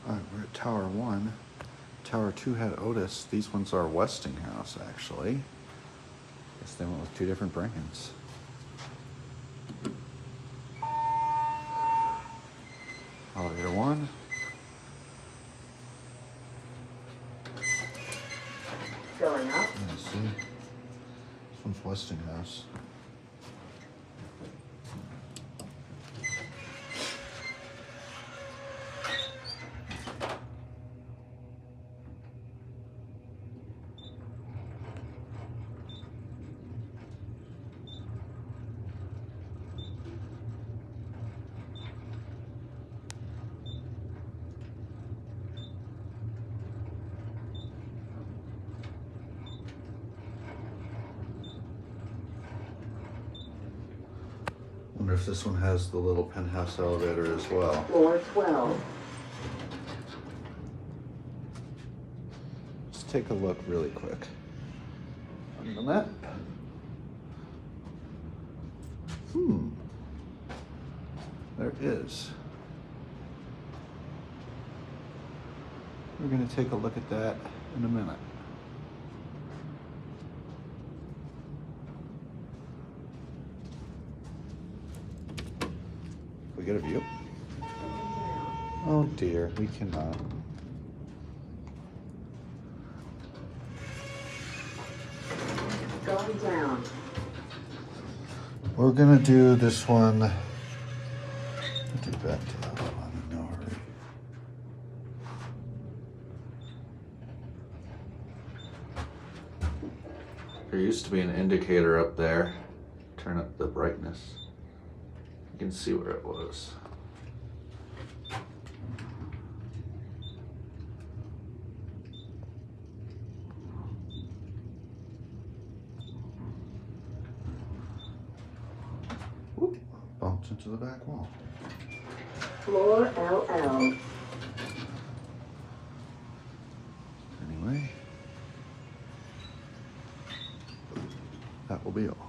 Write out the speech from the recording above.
We're at Tower 1. Tower 2 had Otis. These ones are Westinghouse, actually. Guess they went with two different brands. Elevator 1. Going up. Let's see. This one's Westinghouse. Wonder if this one has the little penthouse elevator as well. Floor 12. Let's take a look really quick on the map. There is. We're going to take a look at that in a minute. We get a view? Oh dear, we cannot. Going down. We're gonna do this one. I'll do back to that one in no hurry. There used to be an indicator up there. Turn up the brightness. You can see where it was. Whoop, bumped into the back wall. Floor LL. Anyway, that will be all.